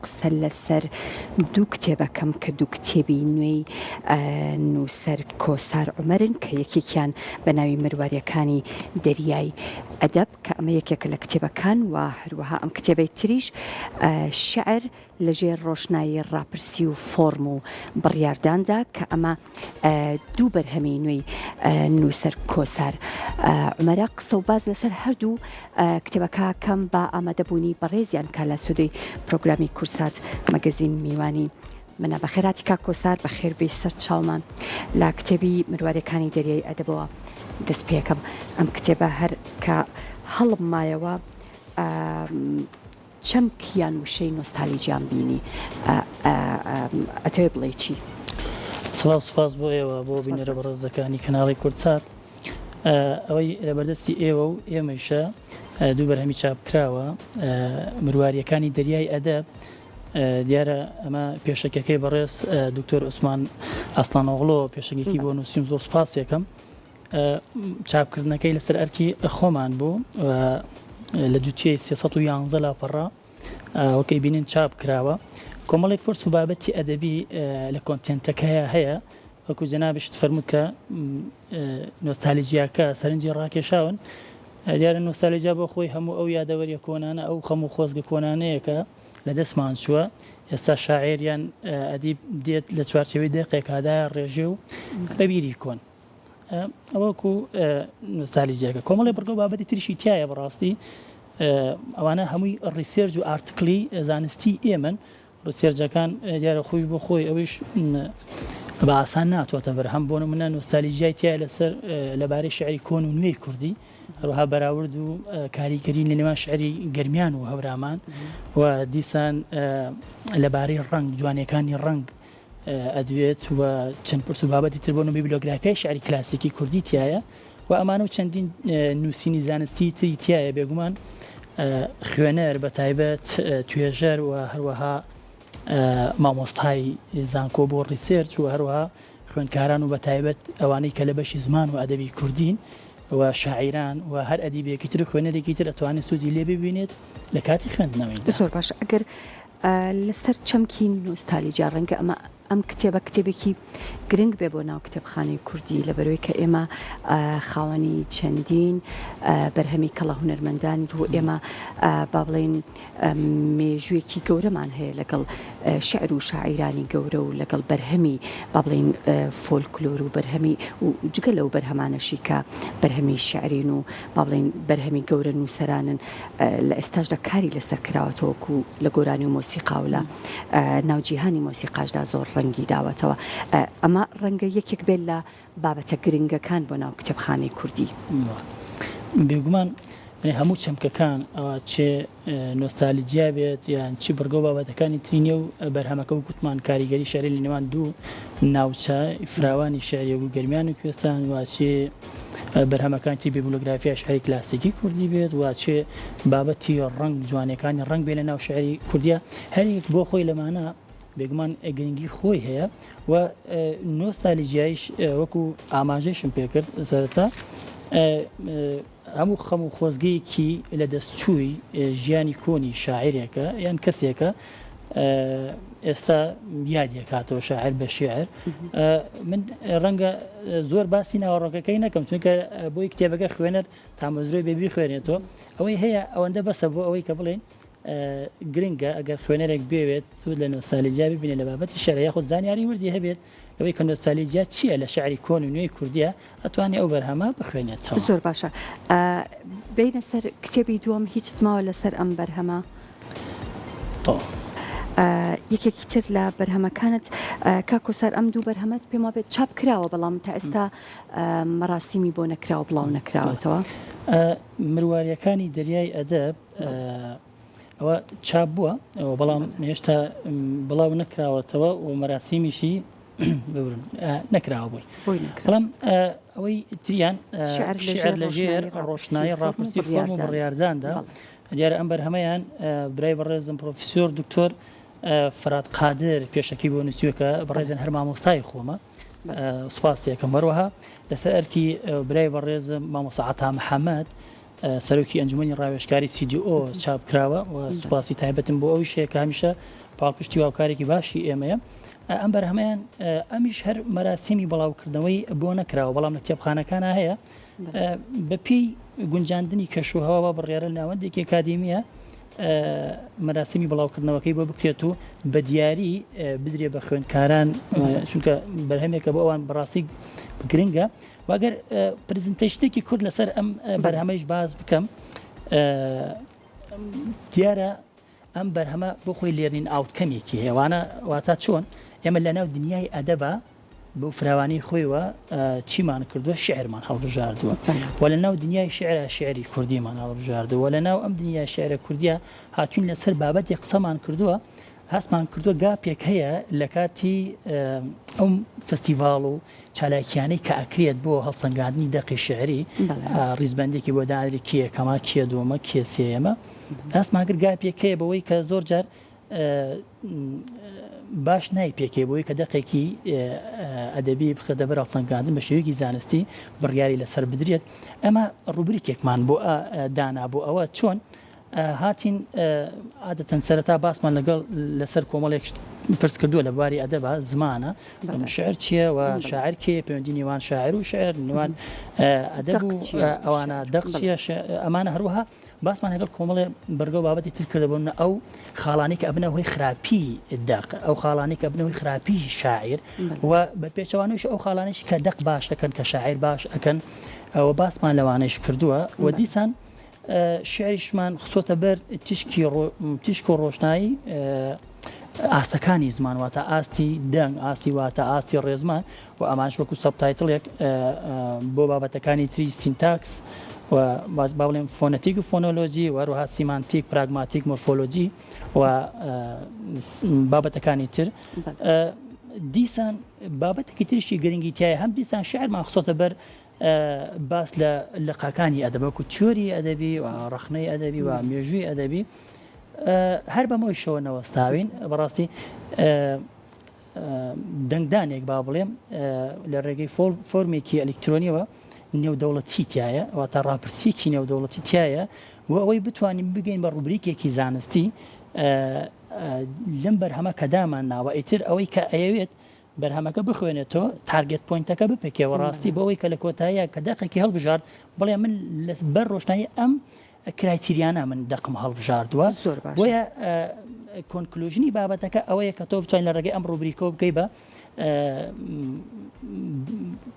قسە لەسەر دوو کتێبەکەم کە دوو کتێبی نوێی نووسەر کۆسار عومەرن کە یەکێکیان بە ناوی مروارەکانی دەریای ئەدەب کە ئەمە یەکێکە لە کتێبەکان و هەروەها ئەم کتێبەی تریش شعر لەژێر ڕۆشنایی ڕاپرسی و فۆرم و بڕیارداندا کە ئەمە دوو بەرهەمی نوێی نووسەر کۆسار عومەرە قسە و باز لەسەر هەردوو کتێبەکە کەم بە ئامادەبوونی بەڕێزیان کا لە سودەی پرۆگرامی کورسات مەگەزین میوانی منە بەخێراتی کا کۆسار بە خێربەی سەر چاومان لە کتێبی مروارەکانی دەریای ئەدەبەوە دەست پێکەم ئەم کتێبە هەر کە هەڵم مایەوە چەمکیان وشەی نۆستالژیان بینی ئەتەوێ بڵێ چی؟ سڵاو سوپاس بۆ ئێوە بۆ بینەرە بەڕێزەکانی کەناڵی کورسات ئەوەی لەبەردەستی ئێوە و ئێمەشە دوو بەرهەمی چاپکراوە مروارەکانی دەریای ئەدەب دیارە ئەمە پێشەکەکەی بەڕێز دکتۆر عوسمان ئاسلانۆغڵۆ پێشەکێکی بۆ نووسیم زۆر سوپاسێکم چاپکردنەکەی لەسەر ئەرکی خۆمان بوو لە دووتێ 311 لاپەڕا وەکەی بینین چاپ کراوە کۆمەڵێک پرس و بابەتی ئەدەبی لە کۆنتێنتەکەیە هەیە وەکو جەنابشت فەرمووت کە نۆستالژیاکە سەرنجی ڕاکێشاون دیارە نۆستالژیا بۆ خۆی هەموو ئەو یادەوەریە کۆنانە ئەو خەموو خۆزگە کۆنانەیەکە لە دەستمان چووە ئێستا شاعێریان ئەدیب دێت لە چوارچەوەی دقێکادایە ڕێژێ و بەبیری کۆن ئەوەکو نۆستالژیاکە کۆمەڵی بڕگە بابەتی تریشی تایە بەڕاستی ئەوانە هەمووی ڕیسێرج و ئارتکلی زانستی ئێمن ڕسێرجەکان دیارە خۆش بۆ خۆی ئەوش بە ئاسان ناتواتە بەرهەم بۆ منە نۆستالژیای تایە لەسەر لەبارەی شعری کۆن و نوێی کوردی هەروەها بەراورد و کاریگەری لە نێوان شعری گەرمیان و هەورامان و دیسان لەبارەی ڕنگ جوانیەکانی ڕنگ ئەدوێت و چەند پرس و بابەتی تر بۆن و بیبلیۆگرافیای شعری کلاسیکی کوردی تایە و ئەمانە و چەندین نووسینی زانستی تری تایە بێگومان خوێنەر بە تایبەت توێژەر و هەروەها مامۆستای زانکۆ بۆ ڕیسێرچ و هەروەها خوێندکاران و بە تایبەت ئەوانەی کە لە بەشی زمان و ئەدەبی کوردین و شاعیران و هەر ئەدیبێکی تر خوێنەرێکی تر ئەتوانێت سوودی لێ ببینێت لە کاتی خوێندنەوەی زۆر باشە ئەگەر لەسەر چەمکی نۆستالژیا ڕەنگە ئەمە ئەم کتێبە کتێبێکی گرنگ بێ بۆ ناو کتێبخانەی کوردی لەبەرەوەی کە ئێمە خاوەنی چەندین بەرهەمی کەڵە هونەرمەندانی و ئێمە با بڵێن مێژوویەکی گەورەمان هەیە لەگەڵ شعر و شاعیرانی گەورە و لەگەڵ بەرهەمی با بڵێن فۆلکلۆر و بەرهەمی و جگە لەو بەرهەمانەشی کە بەرهەمی شعرین و با بڵێن بەرهەمی گەورە نووسەرانن لە ئێستاشدا کاری لەسەر کراوەتەوەکو لە گۆرانی و مۆسیقا و لە ناوجیهانی مۆسیقاشدا زۆر ڕەنگی داوەتەوە ئەمە ڕەنگە یەکێک بێت لە بابەتە گرنگەکان بۆ ناو کتێبخانەی کوردی بێگومان هەموو چەمکەکان چێ نۆستالژیا بێت یان چی بڕگە و بابەتەکانی ترینە و بەرهەمەکە و گوتمان کاریگەری شعری لە نێوان دوو ناوچە فراوانی شعری و گەرمیان و کوێستان واچێ بەرهەمەکانی بیبلیۆگرافیای شعری کلاسیکی کوردی بێت واچێ بابەتی ڕنگ جوانەکانی ڕنگ بێ لە ناو شعری کوردیە هەریک بۆ خۆی لەمانە بێگومان گرنگی خۆی هەیە و نۆستالژیایش وەکو ئاماژەشم پێکرد سەرەتا هەموو خەم و خۆزگەیەکی لە دەستچووی ژیانی کۆنی شاعیرێکە یان کەسێکە ئێستا یادیەکاتەوە شاعر بە شێعر من ڕەنگە زۆر باسی ناوەڕۆکەکەی نەکەم چونکە بۆی کتێبەکە خوێنەر تامەزرۆی بێبی خوێنێتەوە ئەوەی هەیە ئەوەندە بەسە بۆ ئەوەی کە بڵێن گرنگە ئەگەر خوێنەرێک بێوێت سود لە نۆستالژیا ببینێ لە بابەتی شەعر یاخود زانیاری وردی هەبێت ئەوەی کە نۆستالژیا چییە لە شعری کۆن و نوێی کوردیە ئەتوانێت ئەو بەرهەمە بخوێنێتەوە زۆر باشە بینە سەر کتێبی دووەم هیچ ماوە لەسەر ئەم بەرهەمە یەکێکی تر لە بەرهەمەکانت کاکۆسار ئەم دوو بەرهەمەت پێم بێت چاپ کراوە بەڵام تا ئێستا مەراسیمی بۆ نەکراوە بڵاو نەکراوەتەوە مروارەکانی دەریای ئەدەب ئەوە چاپ بووە بەڵام هێشتا بڵاو نەکراوەتەوە و مەراسیمیشی نەکراوە بووی بەڵام ئەوەی تریان شعر لەژێر ڕۆشنایی ڕاپرسی فۆرم و بڕیارداندا دیارە ئەم بەرهەمەیان برای بەڕێزم پرۆفیسۆر دکتۆر فرات قادر پێشەکی بۆ نووسیوەکە بەڕێزن هەر مامۆستای خۆمە سوپاسیەکەم وەروەها لەسەر ئەرکی برای بەڕێزم مامۆستا عەتا محەممەد سەرۆکی ئەنجومەنی ڕاوێژکاری CDO چاپ کراوە و سوپاسی تایبەتم بۆ ئەوی شەیە کە هەمیشە پاڵپشتی واوکارێکی باشی ئێمەیە ئەم بەرهەمەیان ئەمیش هەر مەراسیمی بڵاوکردنەوەی بۆ نەکراوە بەڵام لە کتێبخانەکانە هەیە بەپی گونجاندنی کەشوهەوە بڕیارە ناوەندێکی ئەکادیمیە مەراسیمی بڵاوکردنەوەکەی بۆ بکرێت و بە دیاری بدرێ بە خوێندکاران چونکە بەرهەمێکە بۆ ئەوان بەڕاستی گرنگە واگەر پرزنتیشنێکی کورد لەسەر ئەم بەرهەمەیش باز بکەم دیارە ئەم بەرهەمە بۆ خۆی لێرنین ئاوتکەمێکی هێوانە واتە چۆن ئێمە لە ناو دنیای ئەدەبە بۆ فراوانی خۆیەوە چیمان کردووە شعرمان هەڵبژاردووە و لە ناو دنیای شعرە شعری کوردیمان هەڵبژاردووە لە ناو ئەم دنیای شعرە کوردیە هاتوین لەسەر بابەتی قسەمان کردووە هەستمان کردووە گاپێک هەیە لە کاتی ئەم فستیڤاڵ و چالاکیانەی کە ئەکرێت بۆ هەڵسەنگاندنی دەقی شعری ڕیزبەندێکی بۆ دادری کێ کەما کێ دووەمە کێ سێەمە هەستمان کرد گاپێک هەیە بەوەی کە زۆر جار باش نای پێکێ بۆی کە دەقێکی ئەدەبی بخێتە بەر هەڵسەنگاندن بە شێوەیەکی زانستی بڕیاری لەسەر بدرێت ئەمە ڕوبریکێکمان بۆ دانا بۆ ئەوە چۆن هاتین عادەتەن سەرەتا باسمان لەگەڵ لەسەر کۆمەڵێک پرس کردووە لە بواری ئەدەبە زمانە شعر چییە و شاعر کێ پەیوەندی نێوان شاعر و شعر نێوان ئەدەب و ئەوانە دەق چیە ئەمانە هەروەها باسمان لەگەڵ کۆمەڵێ بەرگە بابەتی تر کردەبوون ئەو خاڵانی کە ئەبنە هۆی خراپی دەق ئەو خاڵانی کە بنەوەی خراپی شاعر و بە پێچەوانیش ئەو خاڵانیشی کە دەق باش ئەەکەن کە شاعر باش ئەەکەن ئەوە باسمان لەوانش کردووە و دیسان شعریشمان خسۆتە بەر تیشک و ڕۆشنایی ئاستەکانی زمان واتە ئاستی دەنگ ئاستی واتە ئاستی ڕێزمان و ئەمانش وەکو سەبتایتڵێک بۆ بابەتەکانی تری سینتاکس و با بڵێم فۆنەتیک و فۆنۆلۆجی و هەروەها سیمانتیک پراگماتیک مۆرفۆلۆجی و بابەتەکانی تر دیسان بابەتێکی تریشی گرنگی تایە هەم دیسان شعرمان خسۆتە بەر باس لە لقاکانی ئەدەبەکو تیۆری ئەدەبی و ڕخنەی ئەدەبی و مێژووی ئەدەبی هەر بەمەوەی شەوە نەوەستاوین بەڕاستی دەنگدانێک با بڵێم لە ڕێگەی فۆرمێکی ئەلکترۆنیەوە نێودەوڵەتی تایە واتە ڕاپرسیکی نێودەوڵەتی تایە و ئەوەی بتوانین بگەین بە ڕوبریکێکی زانستی لەم بەرهەمە کە دامان ناوە ئیتر ئەوەی کە ئەیەوێت بەرهەمەکە بخوێنێتەوە تارگێت پۆینتەکە بپێکەوە ڕاستی بەوەی کە لە کۆتاییە کە دەقێکی هەڵبژارد بڵێ من بەر ڕۆشنایی ئەم کرایتیریانە من دەقم هەڵبژاردووە بۆیە کۆنکلوژنی بابەتەکە ئەوەیە کە تۆ بتوانین لە ڕێگەی ئەم ڕوبریکەوە بگەی بە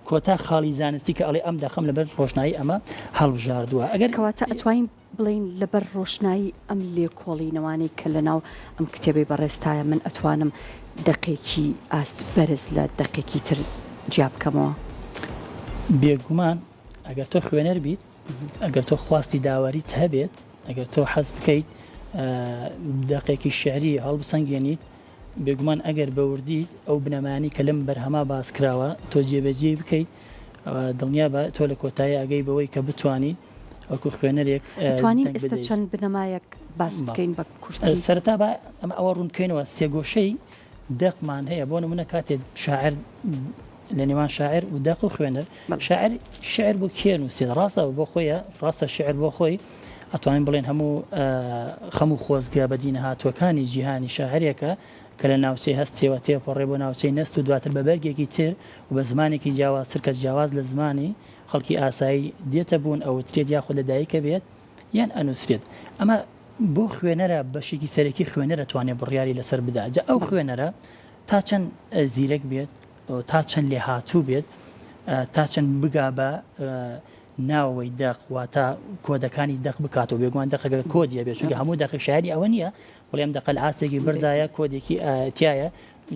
کۆتا خاڵی زانستی کە ئەڵێ ئەم دەخەم لەبەر ڕۆشنایی ئەمە هەڵبژاردووە ئەگەر کەواتە ئەتوانین بڵین لەبەر ڕۆشنایی ئەم لێکۆڵینەوەی کە لەناو ئەم کتێبەی بەڕێستایە من ئەتوانم دەقێکی ئاست بەرز لە دەقێکی تر جیا بکەمەوە بێگومان ئەگەر تۆ خوێنەر بیت ئەگەر تۆ خواستی داواریت هەبێت ئەگەر تۆ حەز بکەیت دەقێکی شعری هەڵبسەنگێنیت بێگومان ئەگەر بەوردیت ئەو بنەمانی کە لەم بەرهەما باسکراوە تۆ جێبەجێ بکەیت دڵنیا بە تۆ لە کۆتایی ئەگەی بەوەی کە بتوانیت وەکو خوێنەرێک توانین ئێستا چەند بنەمایەک باس بکەین بە کورتی سەرەتا بە ئەمە ئەوە ڕوونکەینەوە سێگۆشەی دەقمان هەیە بۆ نمونە کاتێک شاعر لە نێوان شاعر و دەق و خوێنەر شاعر شعر بۆ کێ نووسێت ڕاستە بۆ خۆیە ڕاستە شعر بۆ خۆی ئەتوانین بڵێن هەموو خەموو خۆزگە بەدینە هاتووەکانی جیهانی شاعرێکە کە لە ناوچەی هەستێەوە تێپەڕێ بۆ ناوچەی نەست و دواتر بە بەرگێکی تر و بە زمانێکی جیاوازتر کە جیاواز لە زمانی خەڵکی ئاسایی دێتە بوون ئەو ترێت یاخود لەدایکە بێت یان ئەنووسرێت ئەمە بۆ خوێنەرە بەشێکی سەرەکی خوێنەرە توانێت بڕیاری لەسەر بدا جا ئەو خوێنەرە تا چەند زیرەک بێت تا چەند لێ هاتوو بێت تا چەند بگا بە ناوەوەی دەقواتە کۆدەکانی دەق بکاتەوە بێگومان دەقەکە کۆدیە بێت چونکە هەموو دەقی شاعری ئەوە نییە بڵێم دەقل ئاسێکی بەرزایە کۆدێکی تایە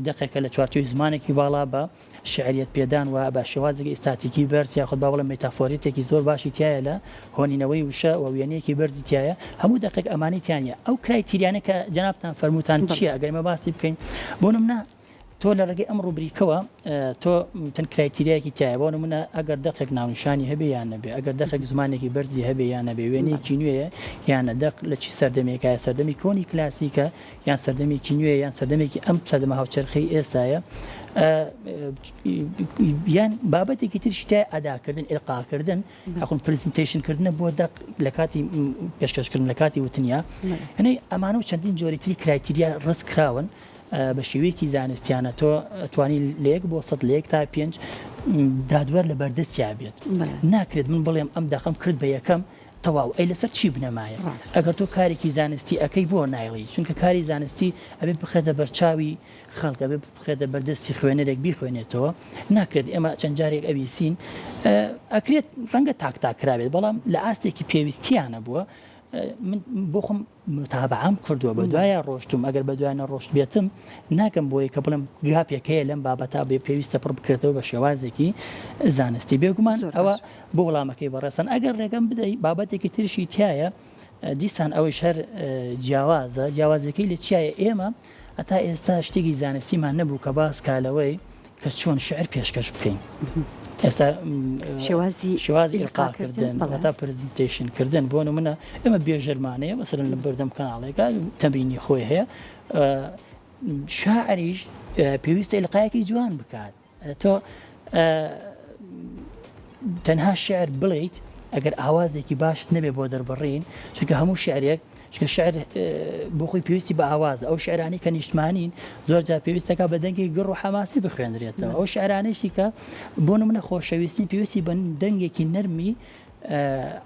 دەقێکە لە چوارچووی زمانێکی باڵا بە شعریەت پێدان و بە شێوازێکی ئستاتیکی بەرز یاخود با بڵێم مێتافۆریتێکی زۆر باشی تایە لە هۆنینەوەی وشە و وێنەیەکی بەرزی تایە هەموو دەقێک ئەمانی تیانە ئەو کرایتیریانە کە جەنابتان فەرمووتان چییە ئەگەر مە باسی بکەین بۆ نمونە تۆ لە ڕێگەی ئەم ڕوبریکەوە تۆ چەند کرایتیریایەکی تایە بۆ نمونە ئەگەر دەقێک ناونیشانی هەبێ یان نەبێ ئەگەر دەقێک زمانێکی بەرزی هەبێ یان نەبێ وێنەیەکی نوێیە یانە دەق لە چی سەردەمێکایە سەردەمی کۆنی کلاسیکە یان سەردەمێکی نوێ یان سەردەمێکی ئەم سەردەمە هاوچەرخەی ئێستایە یان بابەتێکی ترشی تای ئەداکردن ئێقاکردن ئەخۆن پرزنتیشنکردنە بۆ دەق لە کاتی پێشکەشکردن لە کاتی وتنیا هەنێ ئەمانە و چەندین جۆری تری کرایتیریا ڕست کراون بە شێوەیەکی زانستیانە تۆ توانی لە 1 بۆ 100 لە 1 تا 5 دادوەر لە بەردەستیا بێت ناکرێت من بڵێم ئەم دەقەم کرد بە یەکەم تەواو ئەی لەسەر چی بنەمایە ئەگەر تۆ کارێکی زانستی ئەەکەی بۆ نایڵی چونکە کاری زانستی ئەبێ بخرێتە بەرچاوی خەڵکە بێ بخرێتە بەردەستی خوێنەرێک بیخوێنێتەوە ناکرێت ئێمە چەند جارێک ئەویسین ئەکرێت ڕەنگە تاکراوێت بەڵام لە ئاستێکی پێویستیانە بووە من بۆ خۆم متابعام کردووە بە دوایە ڕۆشتم ئەگەر بە دوایانە ڕۆشت بێتم ناکەم بۆی کە بڵم گاپێکەیە لەم بابەتا بێ پێویستە پڕ بکرێتەوە بە شێوازێکی زانستی بێگومان ئەوە بۆ وەڵامەکەی بەڕێسن ئەگەر ڕێگەم بدەیت بابەتێکی ترشی تایە دیسان ئەوەی شەر جیاوازە جیاوازەکەی لە چیایە ئێمە ئەتا ئێستا شتێکی زانستیمان نەبوو کە باس کالەوەی کە چۆن شعر پێشکەش بکەین ئێستا شێوازی ئێقاکردن تا پرزنتیشنکردن بۆ نمونە ئێمە بێژەرمانەیە مەسەرەن لە بەردەم کەناڵێکە تەمرینی خۆی هەیە شاعریش پێویستە ئێلقایەکی جوان بکات تۆ تەنها شعر بڵیت ئەگەر ئاوازێکی باشت نەبێ بۆ دەربڕین چونکە هەموو شعرێک چونکە شعر بۆ خۆی پێویستی بە ئاواز ئەو شعرانی کە نیشتمانین زۆر جار پێویستەکە بە دەنگی گڕ و حەماسی بخوێنرێتەوە ئەو شعرانێکی کە بۆ نمونە خۆشەویستی پێویستی بە دەنگێکی نەرمی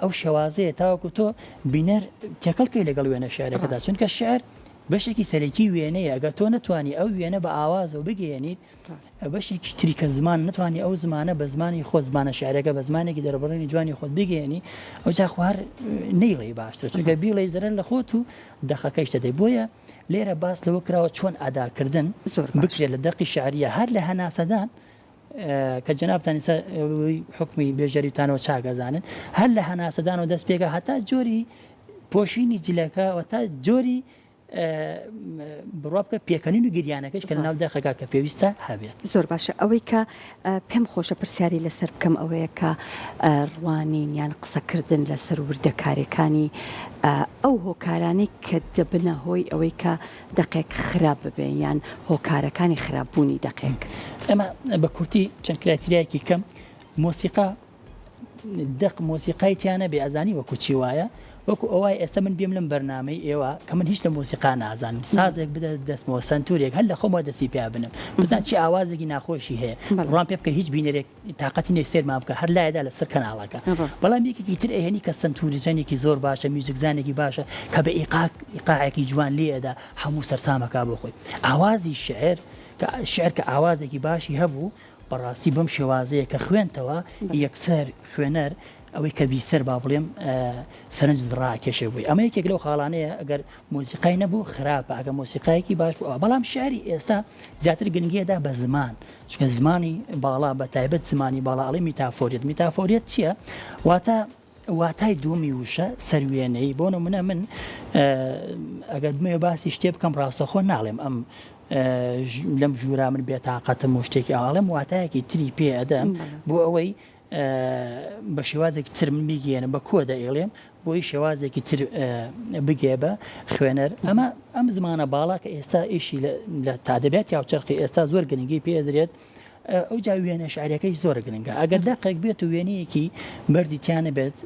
ئەو شێوازەیە تاوەکو تۆ بینەر تێکەڵکەی لەگەڵ وێنە شعرەکەدا چونکە شعر بەشێکی سەرەکی وێنەیە ئەگەر تۆ نتوانی ئەو وێنە بە ئاواز و بگەێنیت بەشێکی تریکە زمان نتوانی ئەو زمانە بە زمانی خۆ زمانە شعرەکە بە زمانێکی دەربڕێنی جوانی خۆت بگەێنی ئەو جا خوار نەیڵی باشتر چونکە بیڵی زەرەر لە خۆت و دەخەکەیش دەدەی بۆیە لێرە باس لەوە کراوە چۆن ئاداکردن بکرێت لە دەقی شعریە هەر لە هەناسەدان کە جەنابتانی حکمی بێژەریتانەوە چاگەزانن هەر لە هەناسەدان و دەست پێکە هەتا جۆری پۆشینی جلەکە و تا جۆری بڕوا بکە پێکەنین و گریانەکەش کە ناو دەخەکە کە پێویستە هەبێت زۆر باشە ئەوەی کە پێم خۆشە پرسیاری لەسەر بکەم ئەوەیە کە ڕوانین یان قسەکردن لەسەر وردەکارەکانی ئەو هۆکارانەی کە دەبنە هۆی ئەوەی کە دەقێک خراپ ببێن یان هۆکارەکانی خراپبوونی دەقێک ئەمە بە کورتی چەند کرایتریایەکی کەم مۆسیقا دەق مۆسیقایتیانە بێ ئەزانی وەکو چی وایە وەکو ئەوای ئێستا من بێم لەم بەرنامەی ئێوە کە من هیچ لە مۆسیقا نازانم سازێک بدە دەستمەوە سنتورێک هەر لە خۆمەوە دەستی پێ بنم بزان چی ئاوازێکی ناخۆشی هەیە ڕوان پێ بکە هیچ بینەرێک تااقەتی نێ سێرمان بکە هەر لایەدا لەسەر کەناڵەکە بەڵام یەکێکی تر ئەهێنی کە سنتوریزەنێکی زۆر باشە میوزیکزانێکی باشە کە بە ئیقاعێکی جوان لێدا هەموو سەرسامەکە بۆ خۆی ئاوازی شعر کە ئاوازێکی باشی هەبوو بەڕاستی بەم شێوازەیە کە خوێنتەوە یەکسەر خوێنەر ئەوەی کە بیسەر با بڵێم سەرنج ڕاکێشە بووی ئەمە یەکێک لەو خاڵانەیە ئەگەر مۆسیقای نەبوو خراپە ئەگە مۆسیقایەکی باش بوو بەڵام شعری ئێستا زیاتر گرنگیەدا بە زمان چونکە زمانی باڵا بە تایبەت زمانی باڵاڵی میتافۆریەت چییە واتای دومی وشە سەروێنەی بۆ نمونە من ئەگەر بمێ باسی شتێ بکەم ڕاستەخۆ ناڵێم ئەم لەم ژوورا من بێتاقەتم و شتێکی ئاڵێم واتایەکی تری پێ ئەدەم بۆ ئەوەی بە شێوازێکی تر من بیگەێنم بە کۆ دەئێڵێم بۆی شێوازێکی تر بگێ بە خوێنەر ئەم زمانە باڵا کە ئێستا ئیشی لە تادەبێت یا چرخی ئێستا زۆر گرنگی پێدرێت ئەو جا وێنە شعرەکەی زۆر گرنگە ئەگەر دەقێک بێت و وێنەیەکی بەردیتیانە بێت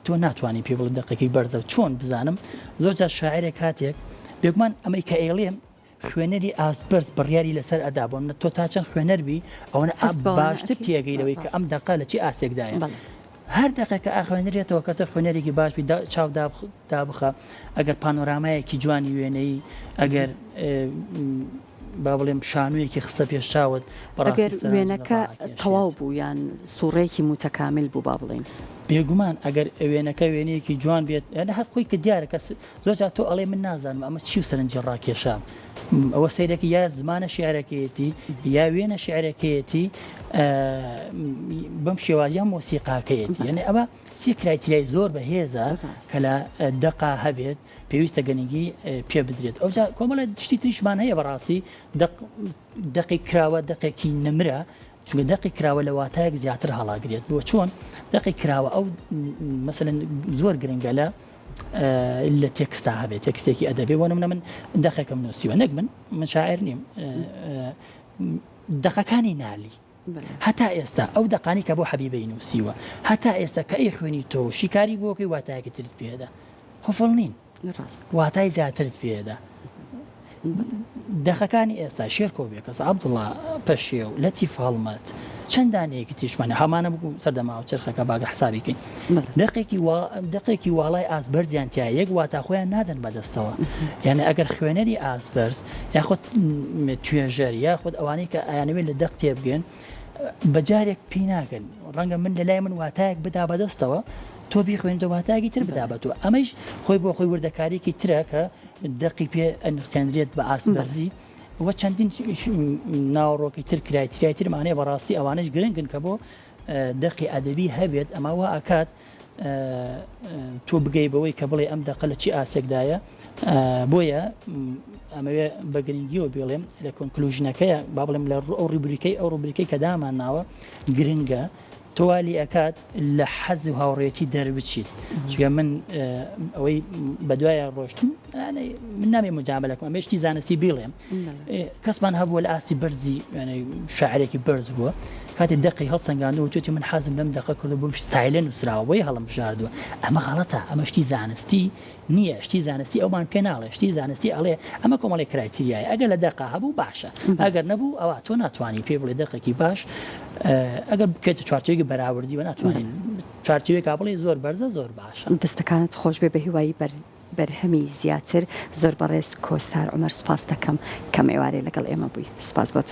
تۆ ناتوانانی پێ بڵ دەقێکی بەرزە چۆن بزانم زۆر جار شاعرێک کاتێک بێگومان ئەمەی کە ئێڵێم خوێنەری ئاسپرس بڕیاری لەسەر ئەدا بۆ منە تۆ تا چەند خوێنەربی ئەوەنە باشتر تێگەیلەوەی کە ئەم دەقا لە چی ئاسێکدایە هەر دەقێکە ئاخوێنرێتەوە کەتە خوێنەرێکی باشبی چاو دابخە ئەگەر پانۆرامایەکی جوانی وێنەی ئەگەر با بڵێم شانوویەکی خستە پێش چاوت ئەگەر وێنەکە تەواو بوو یان سوڕێکی متەکامل بوو با بڵێن بێگومان ئەگەر وێنەکە وێنەیەکی جوان بێت هەر خۆی کە دیارە کەس زۆر تۆ ئەڵێ من نازانم ئەمە چی و سەرنجی ڕاکێشام ئەوە سیرێکی یا زمانە شیعرەکەیەتی یا وێنە شیعرەکەیەتی بەم شێوازیان مۆسیقاکەیەتی یعنی ئەوە سی کرایتریای زۆر بەهێزە کە لە دقا هەبێت پێویستە گەنگی پێ بدرێت ئەوجا کۆمەڵە شتی تریشمان هەیە بەڕاستی دقی کراوە دقێکی نمرە چونکە دقی کراوە لە واتایەک زیاتر هەڵاگرێت بۆ چۆن دقی کراوە ئەو مەسەلەن زۆر گرنگە لە تێکستا هەبێت تێکستێکی ئەدەبێ وە منە من دقێکم نووسیوە نەک من شاعر نیم دقەکانی نالی هەتا ئێستا ئەو دقانی کە بۆ حەبیبەی نووسیوە هەتا ئێستا کە ئەی خوێنی تۆ شیکاری بۆکەی واتایەکی ترت پێدا خۆفڵ نین واتای زیاترت پێدا دەخەکانی ئێستا شێر کۆبێ کەس عەبدوڵڵا پەشێ و لەتیف هەڵمەت چەندانەیەکی تیشمانە هەمانە بگو سەردەماوە چرخەکە باگە حسابیکەین دقێکی واڵای ئاسبەرزیان تیا یەک واتا خۆیان نادەن بەدەستەوە یعنی ئەگەر خوێنەری ئاسبەرز یاخود توێژەر یاخود ئەوانەی کە ئایانەوێت لە دەق تێبگەن بەجارێک پێی ناکەن ڕەنگە من لە لای من واتایەک بدا بەدەستەوە تۆ بیخوێنیتە واتایەکی تر بدا بەتەوە ئەمەش خۆی بۆ خۆی وردەکارێکی ترە کە دقی پێ ئەنرخێنرێت بە ئاسبەرزی وە چەندین ناوڕۆکی تر کرایتریای ترمانەیە بەڕاستی ئەوانش گرنگن کە بۆ دقی ئەدەبی هەبێت ئەمە وا ئاکات تۆ بگەی بەوەی کە بڵێ ئەم دەقە لە چی ئاسێکدایە بۆیە ئەمەوێ بە گرنگیەوە بێڵێم لە کۆنکلوژنەکەیە با بڵێم لە ئەو ڕوبریکەی کە دامان ناوە گرنگە تۆوالی ئەکات لە حەز و هاوڕێتی دەربچیت چگە من ئەوەی بەدوایە ڕۆشتم من نامێ مجاملەکەم ئەمێشتی زانستی بڵێم کەسمان هەبووە لە ئاستی بەرزی شاعرێکی بەرز بووە کاتی دقی هەڵسەنگاندەوە و توێتی من حەزم لەم دقە کردو بۆم ستایلە نووسراوە بۆی هەڵم بژاردووە ئەمە غەڵەتە ئەمە شتی زانستی نییە شتی زانستی ئەومان پێ ناڵێ شتی زانستی ئەڵێ ئەمە کۆمەڵی کرایتریایە ئەگەر لە دقا هەبوو باشە ئەگەر نەبوو ئەوە تۆ ناتوانانی پێ بڵێ دقێکی باش ئەگەر بکەیت چوارچەوەیەکی بەراوردی و ناتوانین چارچوێک بڵێ زۆر بەرزە زۆر باشە دەستەکانت خۆش بێ بە هیوایی بەرهەمی زیاتر زۆر بەڕێز کۆسار عومەر سوپاس دەکەم کەم ئێوارێ لەگەڵ ئێمە بووی سپاس بۆ